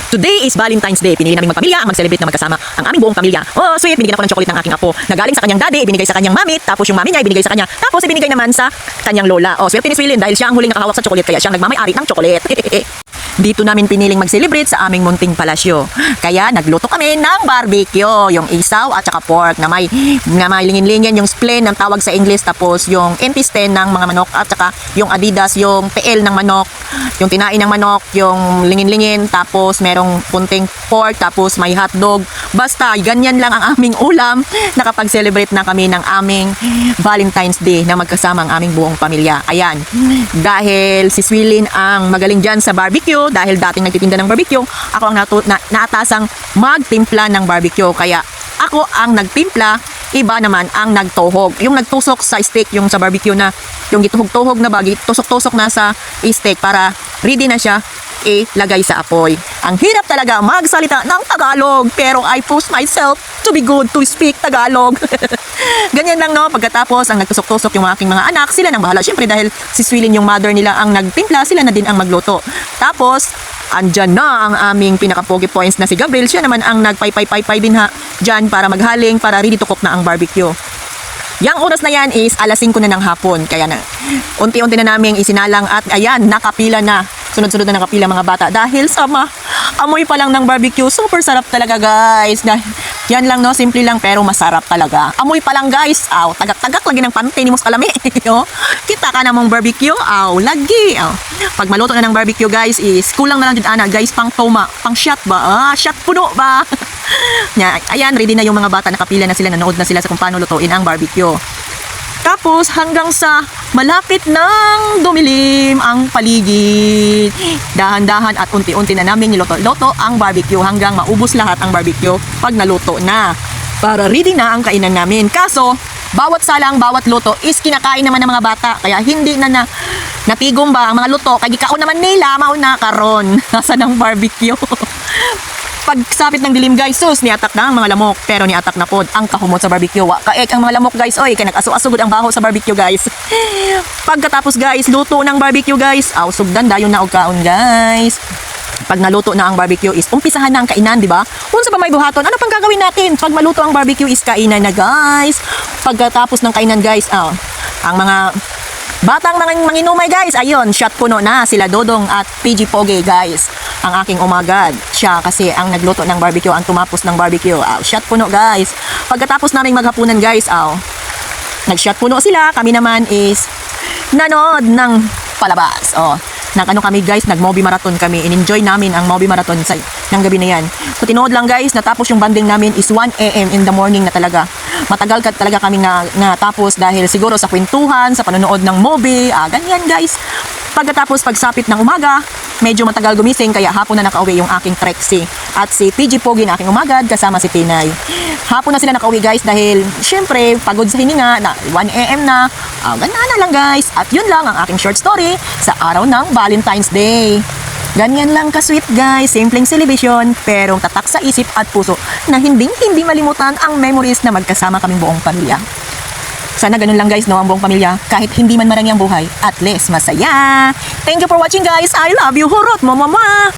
Today is Valentine's Day. Pinili naming magpamilya ang mag-celebrate na magkasama ang aming buong pamilya. Oh, sweet. Binigyan ako ng chocolate ng aking apo. Nagaling sa kanyang daddy, binigay sa kanyang mami, tapos yung mami niya ibinigay sa kanya. Tapos ibinigay naman sa kanyang lola. Oh, swerte ni Swilin dahil siya ang huling nakahawak sa chocolate kaya siya ang nagmamay-ari ng chocolate. Dito namin piniling mag-celebrate sa aming munting palasyo. Kaya nagluto kami ng barbecue, yung isaw at saka pork na may lingin-lingin, yung spleen ng tawag sa English, tapos yung intestine ng mga manok at saka yung adidas, yung peel ng manok, yung tinain ng manok, yung lingin-lingin, tapos merong punting pork, tapos may hotdog. Basta ganyan lang ang aming ulam. Nakapag-celebrate na kami ng aming Valentine's Day na magkasama ang aming buong pamilya. Ayan, dahil si Swilin ang magaling dyan sa barbecue, dahil dating nagtitinda ng barbecue, ako ang naatasang magtimpla ng barbecue. Kaya ako ang nagtimpla, iba naman ang nagtuhog. Yung nagtusok sa steak, yung sa barbecue na, yung gituhog-tuhog na bagi, tusok-tusok na sa steak para ready na siya ilagay sa apoy. Ang hirap talaga magsalita ng Tagalog, pero I push myself to be good to speak Tagalog. Ganyan lang, no? Pagkatapos ang nagtusok-tusok yung aking mga anak, sila nang bahala. Siyempre dahil si Swilin yung mother nila ang nagtimpla, sila na din ang magluto. Tapos andyan na ang aming pinaka-pogi points na si Gabriel. Siya naman ang nagpay-pay-pay din dyan para maghaling, para ready to cook na ang barbecue. Yang oras na yan is alas 5 na ng hapon. Kaya na, unti-unti na namin isinalang at ayan, nakapila na. Sunod-sunod na nakapila mga bata. Dahil sa amoy pa lang ng barbecue, super sarap talaga guys. Yan lang, no, simple lang pero masarap talaga. Amoy pa lang guys. Aw, tagak-tagak lagi ng pante ni Mos Kalami. Kita ka namang barbecue. Aw, lagi. Aw. Pag maluto na ng barbecue guys is kulang na lang din ana guys, pang toma, pang shot ba? Shot puno ba? Ayan, ready na yung mga bata, nakapila na sila, nanood na sila sa kung paano lutuin ang barbecue. Tapos hanggang sa malapit nang dumilim ang paligid, dahan-dahan at unti-unti na namin niluto-luto ang barbecue hanggang maubos lahat ang barbecue pag naluto na. Para ready na ang kainan namin. Kaso, bawat salang, bawat luto is kinakain naman ng mga bata. Kaya hindi na natigom ba ang mga luto. Kaya gikaon naman nila, mauna karon. Nasa ng barbecue. Pagsapit ng dilim guys, sus, niatak na ang mga lamok, pero niatak na pod ang kahumot sa barbecue. Kaek ang mga lamok guys, oy, kaya nag-aso-asugod ang baho sa barbecue guys. Pagkatapos guys, luto ng barbecue guys, sugdan dayon na og kaon guys. Pag naluto na ang barbecue is umpisahan na ang kainan, di ba? Unsa ba may buhaton? Ano pang gagawin natin? Pag maluto ang barbecue is kainan na guys. Pagkatapos ng kainan guys, ang mga batang mga manginumay guys, ayun, shot puno na sila Dodong at PG Pogi guys. Ang aking umagad, siya kasi ang nagluto ng barbecue, ang tumapos ng barbecue. Shot puno guys. Pagkatapos naming maghapunan guys, nag-shot puno sila. Kami naman is nanood ng palabas. Nag-ano kami guys, nag-movie marathon kami. In-enjoy namin ang movie marathon ng gabi na yan. So tinood lang guys, natapos yung banding namin is 1 AM in the morning na talaga. Matagal talaga kami natapos dahil siguro sa kwentuhan, sa panonood ng movie, ganyan guys. Pagkatapos pagsapit ng umaga, medyo matagal gumising kaya hapon na nakauwi yung aking Trexie at si PG Pogi na aking umagad kasama si Tinay. Hapon na sila nakauwi guys dahil syempre pagod sa hininga na 1 AM na. Ganyan na lang guys. At yun lang ang aking short story sa araw ng Valentine's Day. Ganyan lang ka-sweet guys, simpleng celebration pero tatak sa isip at puso na hindi malimutan ang memories na magkasama kaming buong pamilya. Sana ganun lang guys, no, ang buong pamilya. Kahit hindi man marami ang buhay, at least masaya. Thank you for watching guys. I love you. Hurot mo mama.